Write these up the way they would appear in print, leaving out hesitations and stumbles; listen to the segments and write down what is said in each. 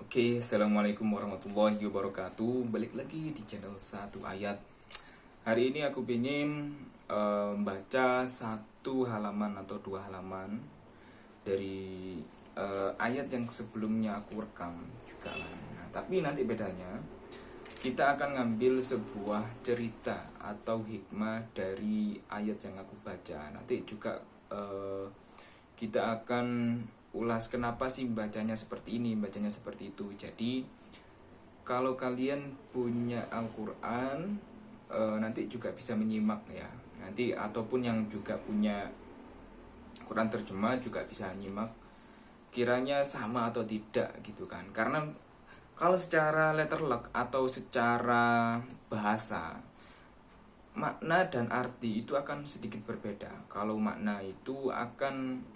Oke, Assalamualaikum warahmatullahi wabarakatuh. Balik lagi di channel Satu Ayat. Hari ini aku ingin membaca satu halaman atau dua halaman dari ayat yang sebelumnya aku rekam juga lah. Nah, tapi nanti bedanya kita akan ngambil sebuah cerita atau hikmah dari ayat yang aku baca. Nanti juga kita akan ulas kenapa sih bacanya seperti ini, bacanya seperti itu. Jadi kalau kalian punya Al-Quran, nanti juga bisa menyimak ya. Nanti ataupun yang juga punya Quran terjemah juga bisa nyimak. Kiranya sama atau tidak gitu kan. Karena kalau secara letterlock atau secara bahasa, makna dan arti itu akan sedikit berbeda. Kalau makna itu akan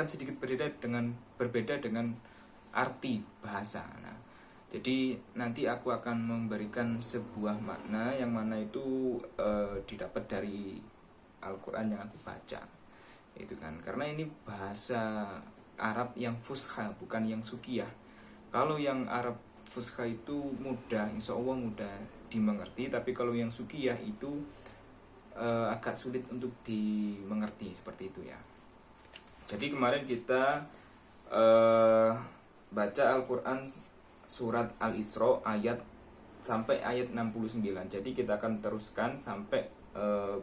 sedikit berbeda dengan arti bahasa. Nah, jadi nanti aku akan memberikan sebuah makna yang mana itu didapat dari Al-Quran yang aku baca, itu kan. Karena ini bahasa Arab yang fusha, bukan yang sukiyah. Kalau yang Arab fusha itu mudah, insya Allah mudah dimengerti. Tapi kalau yang sukiyah itu agak sulit untuk dimengerti, seperti itu ya. Jadi kemarin kita baca Al-Quran surat Al-Isra ayat sampai ayat 69. Jadi kita akan teruskan sampai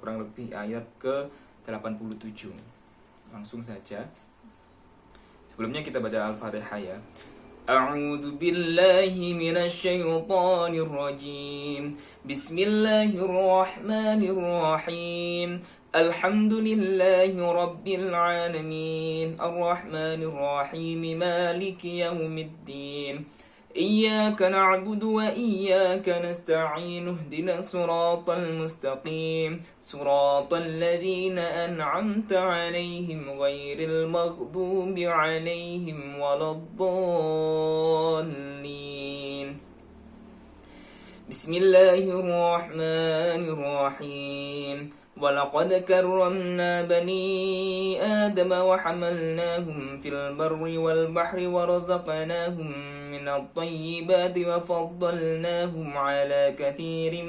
kurang lebih ayat ke 87. Langsung saja. Sebelumnya kita baca Al-Fatihah ya. A'udzu billahi minasy syaithanir rajim. Bismillahirrahmanirrahim. Alhamdulillahi rabbil alamin. Arrahmanir rahim. Maliki yaumiddin. إياك نعبد وإياك نستعين اهدنا الصراط المستقيم صراط الذين أنعمت عليهم غير المغضوب عليهم ولا الضالين بسم الله الرحمن الرحيم ولقد كرمنا بني آدم وحملناهم في البر والبحر ورزقناهم من الطيبات وفضلناهم على كثير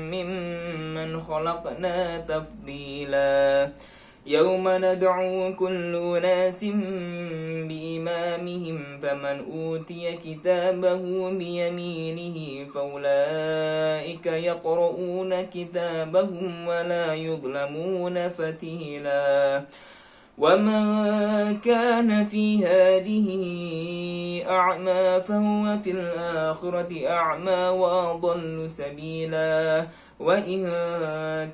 ممن خلقنا تفضيلا يوم ندعو كل أناس بإمامهم فمن أوتي كتابه بيمينه فأولئك يقرؤون كتابهم ولا يظلمون فتيلا ومن كان في هذه أعمى فهو في الآخرة أعمى وأضل سبيلا وإن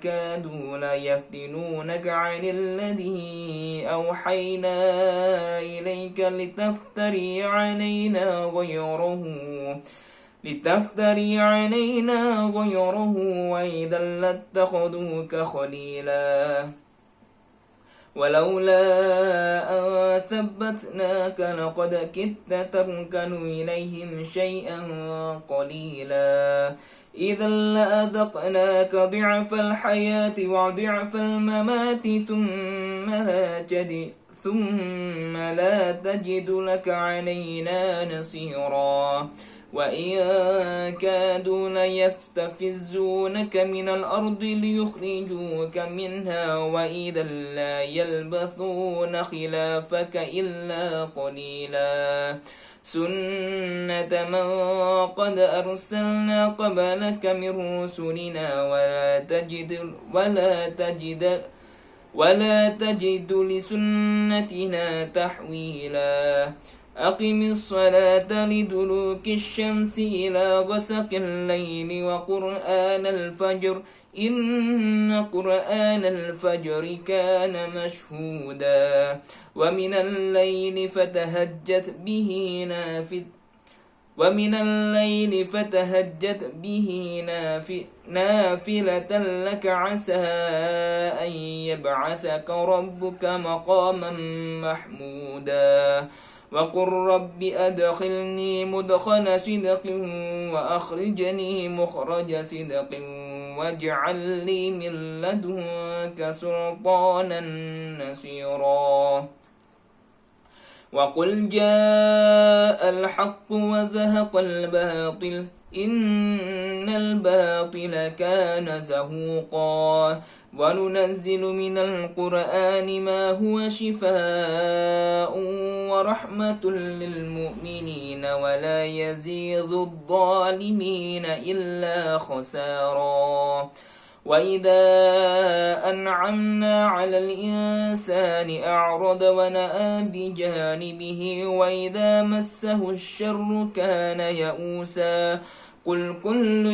كادوا ليفتنونك عن الذي أوحينا إليك لتفتري علينا غيره وإذا لاتخذوك خليلا ولولا أن ثبتناك لقد كدت تركن إليهم شيئا قليلا إذا لأذقناك ضعف الحياة وضعف الممات ثم لا تجد لك علينا نصيرا وإن كادوا ليستفزونك من الأرض ليخرجوك منها وإذا لا يلبثون خلافك إلا قليلا سنة من قد أرسلنا قبلك من رسلنا ولا تجد لسنتنا تحويلا أقم الصلاة لدلوك الشمس إلى غسق الليل وقرآن الفجر إن قرآن الفجر كان مشهودا ومن الليل فتهجد به نافلة لك عسى أن يبعثك ربك مقاما محمودا وقل رب أدخلني مدخل صدق وأخرجني مخرج صدق واجعل لي من لدنك سلطانا نصيرا وقل جاء الحق وزهق الباطل إن الباطل كان زهوقا وننزل من القرآن ما هو شفاء ورحمة للمؤمنين ولا يزيد الظالمين إلا خسارا وإذا أنعمنا على الإنسان أعرض ونأى بجانبه وإذا مسه الشر كان يئوسا قل كل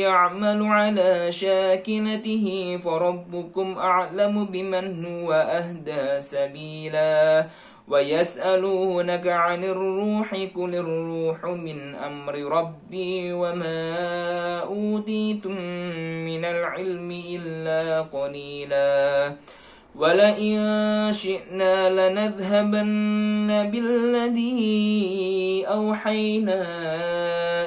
يعمل على شاكلته فربكم أعلم بمن هو أهدى سبيلا ويسألونك عن الروح قل الروح من أمر ربي وما أوتيتم من العلم إلا قليلا ولئن شئنا لنذهبن بالذي أوحينا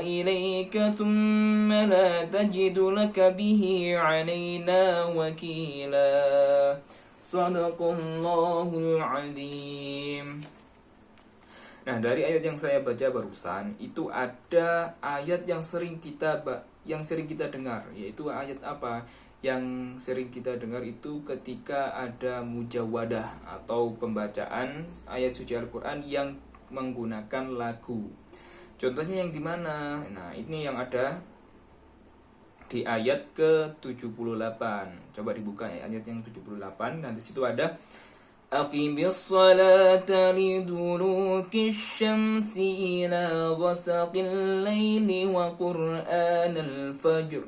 إليك ثم لا تجد لك به علينا وكيلا Sadaqallahul Azim. Nah, dari ayat yang saya baca barusan itu ada ayat yang sering kita dengar, yaitu ayat apa? Yang sering kita dengar itu ketika ada mujawadah atau pembacaan ayat suci Al-Qur'an yang menggunakan lagu. Contohnya yang di mana? Nah, ini yang ada di ayat ke-78. Coba dibuka ya, ayat yang 78. Nah, di situ ada Aqimis salata liduluki syamsi ila ghasaqil laili wa qur'anal fajr.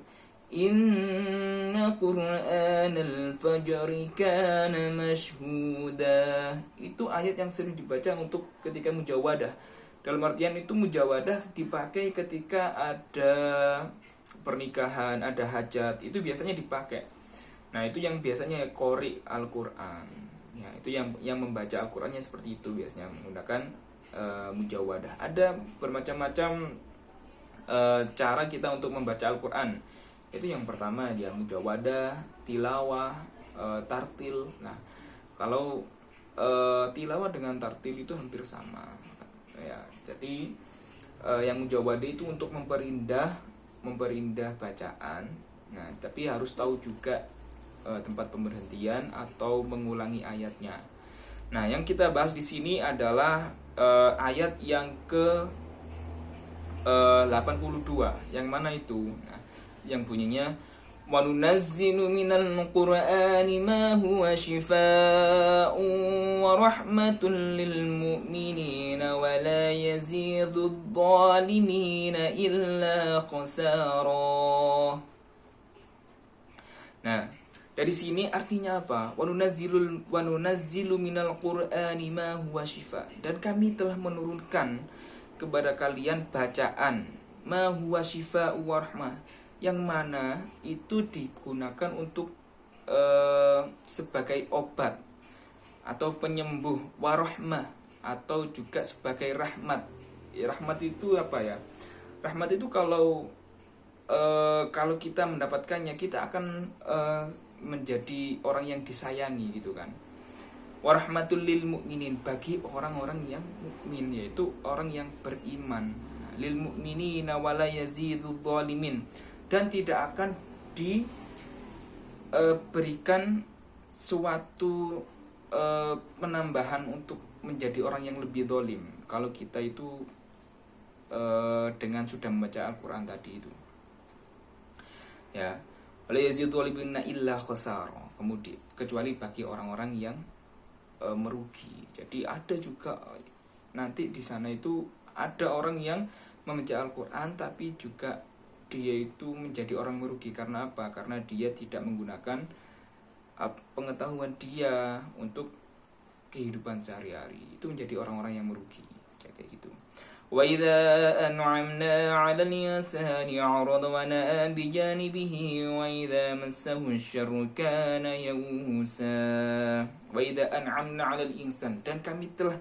Inna qur'anal fajri kana mashhuda. Itu ayat yang sering dibaca untuk ketika mujawadah. Dalam artian itu mujawadah dipakai ketika ada pernikahan, ada hajat, itu biasanya dipakai. Nah, itu yang biasanya qori Al-Qur'an. Ya, itu yang membaca Al-Qur'annya seperti itu biasanya menggunakan mujawadah. Ada bermacam-macam cara kita untuk membaca Al-Qur'an. Itu yang pertama dia mujawadah, tilawah, tartil. Nah, kalau tilawah dengan tartil itu hampir sama. Ya, jadi yang mujawadah itu untuk memperindah bacaan. Nah, tapi harus tahu juga tempat pemberhentian atau mengulangi ayatnya. Nah, yang kita bahas di sini adalah ayat yang ke 82. Yang mana itu? Nah, yang bunyinya وَنُنَزِّلُ مِنَ الْقُرْآنِ مَا هُوَ شِفَاءٌ وَرَحْمَةٌ لِلْمُؤْمِنِينَ وَلَا يَزِيدُ الظَّالِمِينَ إِلَّا خَسَارًا. Nah, dari sini artinya apa? وَنُنَزِّلُ مِنَ الْقُرْآنِ مَا هُوَ شِفَاءٌ. Dan kami telah menurunkan kepada kalian bacaan مَا هُوَ شِفَاءٌ وَرَحْمَةٌ, yang mana itu digunakan untuk sebagai obat atau penyembuh, warahmah atau juga sebagai rahmat. Rahmat itu apa ya? Rahmat itu kalau kita mendapatkannya, kita akan menjadi orang yang disayangi gitu kan. Warahmatul lil mu'minin, bagi orang-orang yang mukmin, yaitu orang yang beriman. Lil mu'minina wala yazidul zalimin, dan tidak akan diberikan suatu penambahan untuk menjadi orang yang lebih zalim kalau kita itu dengan sudah membaca Al-Qur'an tadi itu. Ya, la yazidu zalimina illa khasara. Kemudian kecuali bagi orang-orang yang merugi. Jadi ada juga nanti di sana itu ada orang yang membaca Al-Qur'an tapi juga dia itu menjadi orang merugi. Karena apa? Karena dia tidak menggunakan pengetahuan dia untuk kehidupan sehari-hari. Itu menjadi orang-orang yang merugi. Kayak gitu. Wa idza an'amna 'alal insani 'arada wa na'a bi janibihi wa idza massahu asy-syarru kana ya'usa. Wa idza an'amna 'alal insan, dan kami telah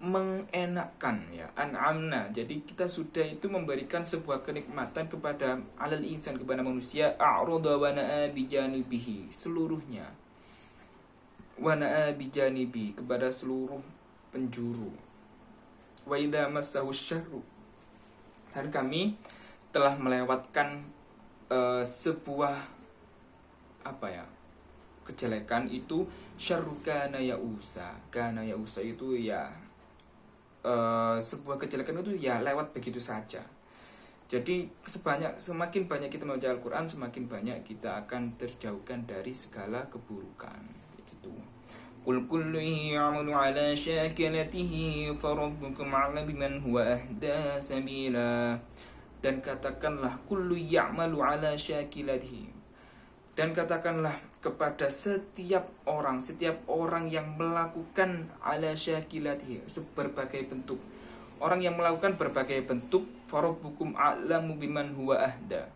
mengenakkan, ya, an'amna. Jadi kita sudah itu memberikan sebuah kenikmatan kepada alal insan, kepada manusia, a'rada wa na'a bijanibihi, seluruhnya. Wa na'a bijanibi, kepada seluruh penjuru. Wa idza massahu syarru, dan kami telah melewatkan sebuah kejelekan itu, syarru kana yausa. Kana yausa itu ya sebuah kejelekan itu ya lewat begitu saja. Jadi semakin banyak kita membaca Al-Quran, semakin banyak kita akan terjauhkan dari segala keburukan. Begitu. Qul kullu ya'malu 'ala syakilatihi farabbukum 'a'lamu biman huwa ahda sabila. Dan katakanlah kullu ya'malu 'ala syakilatihi. Dan katakanlah kepada setiap orang yang melakukan 'ala syakilatihi, berbagai bentuk. Orang yang melakukan berbagai bentuk, farabbukum a'lamu biman huwa ahda.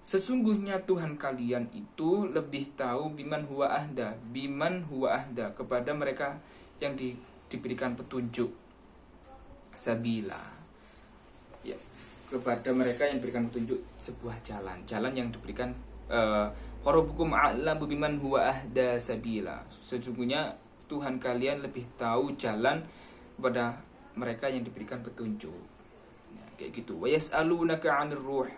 Sesungguhnya Tuhan kalian itu lebih tahu biman huwa ahda kepada mereka yang diberikan petunjuk sabila. Ya, kepada mereka yang diberikan petunjuk sebuah jalan yang diberikan farabbukum a'lamu biman huwa ahda sabila. Sesungguhnya Tuhan kalian lebih tahu jalan kepada mereka yang diberikan petunjuk. Ya, kayak gitu. Wa yas'alunaka 'anir ruh,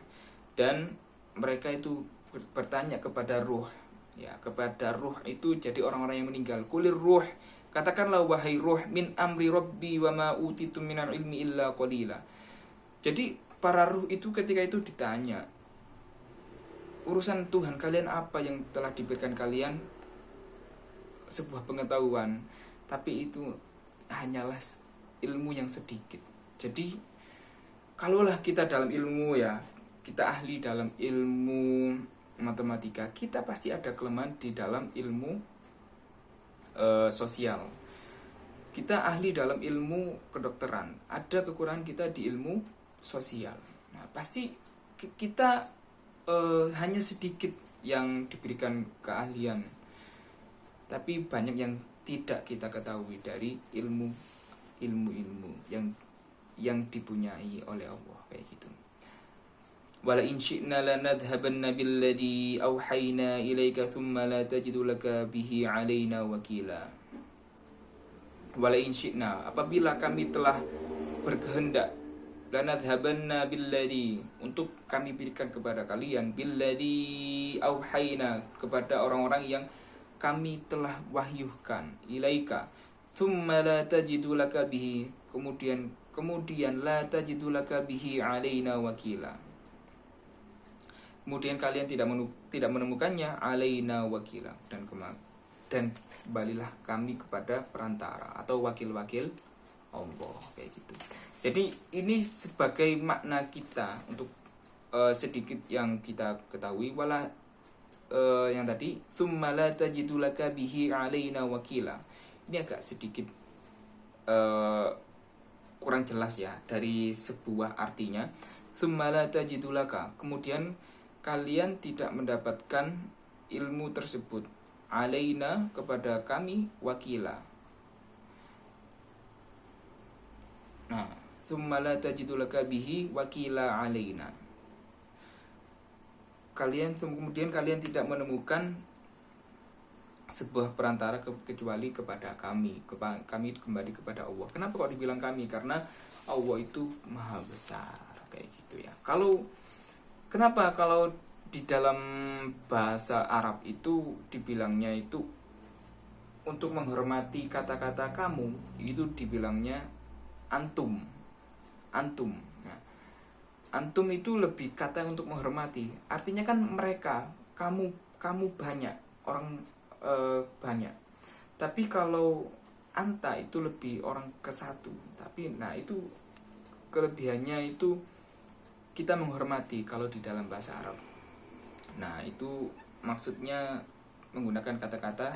dan mereka itu bertanya kepada ruh. Ya, kepada ruh itu jadi orang-orang yang meninggal. Kulir ruh, katakanlah wahai ruh, min amri rabbi wa ma utitum minal ilmi illa qalila. Jadi para ruh itu ketika itu ditanya, urusan Tuhan kalian apa yang telah diberikan kalian? Sebuah pengetahuan, tapi itu hanyalah ilmu yang sedikit. Jadi kalaulah kita dalam ilmu, ya kita ahli dalam ilmu matematika, kita pasti ada kelemahan di dalam ilmu sosial. Kita ahli dalam ilmu kedokteran, ada kekurangan kita di ilmu sosial. Nah, pasti kita hanya sedikit yang diberikan keahlian, tapi banyak yang tidak kita ketahui dari ilmu yang dipunyai oleh Allah, kayak gitu. Wala in syi'na lanadhhabanna billadhi awhayna ilaika thumma la tajidu laka bihi 'alaina wakila. Wala in syi'na, apabila kami telah berkehendak, lanadhhabanna billadhi, untuk kami berikan kepada kalian, billadhi awhayna, kepada orang-orang yang kami telah wahyukan, ilaika thumma la tajidu laka bihi, kemudian la tajidu laka bihi 'alaina wakila, kemudian kalian tidak menemukannya, 'alaina wakila, dan kembalilah kami kepada perantara atau wakil-wakil Allah, kayak gitu. Jadi ini sebagai makna kita untuk sedikit yang kita ketahui. Yang tadi thumma la tajidu laka bihi 'alaina wakila, ini agak sedikit kurang jelas ya dari sebuah artinya. Thumma la tajidu laka, kemudian kalian tidak mendapatkan ilmu tersebut, 'alaina, kepada kami, wakila. Nah, thumma la tajidu laka bihi wakila 'alaina, kemudian kalian tidak menemukan sebuah perantara kecuali kepada kami. Kami itu kembali kepada Allah. Kenapa kok dibilang kami? Karena Allah itu maha besar, kayak gitu ya. Kenapa kalau di dalam bahasa Arab itu dibilangnya itu untuk menghormati kata-kata kamu, itu dibilangnya antum. Nah, antum itu lebih kata untuk menghormati. Artinya kan mereka, kamu banyak, orang banyak. Tapi kalau anta itu lebih orang ke satu. Tapi nah itu kelebihannya itu kita menghormati kalau di dalam bahasa Arab. Nah, itu maksudnya menggunakan kata-kata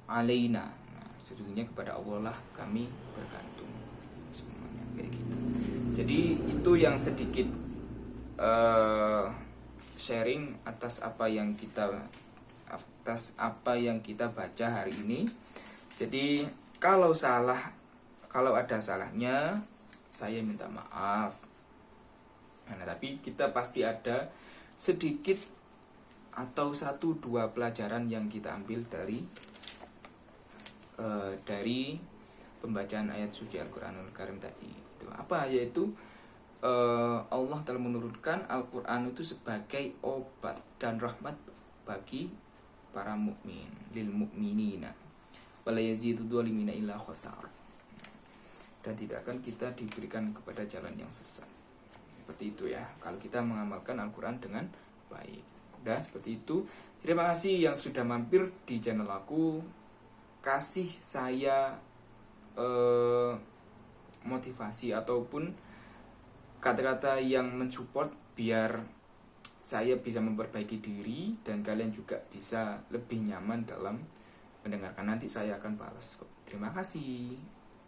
'alaina. Nah, sesungguhnya kepada Allah lah kami bergantung. Semuanya kayak gitu. Jadi itu yang sedikit sharing atas apa yang kita baca hari ini. Jadi kalau ada salahnya, saya minta maaf. Nah, tapi kita pasti ada sedikit atau 1-2 pelajaran yang kita ambil dari pembacaan ayat suci Al-Quranul Karim tadi. Itu apa? Yaitu Allah telah menurunkan Al-Quran itu sebagai obat dan rahmat bagi para mukmin, lil mukminina wala yazidu dzalimina illa khasar. Dan tidak akan kita diberikan kepada jalan yang sesat. Seperti itu ya, kalau kita mengamalkan Al-Quran dengan baik. Udah seperti itu. Terima kasih yang sudah mampir di channel aku. Kasih saya motivasi ataupun kata-kata yang mensupport biar saya bisa memperbaiki diri dan kalian juga bisa lebih nyaman dalam mendengarkan. Nanti saya akan balas kok. Terima kasih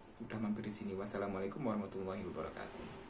sudah mampir di sini. Wassalamualaikum warahmatullahi wabarakatuh.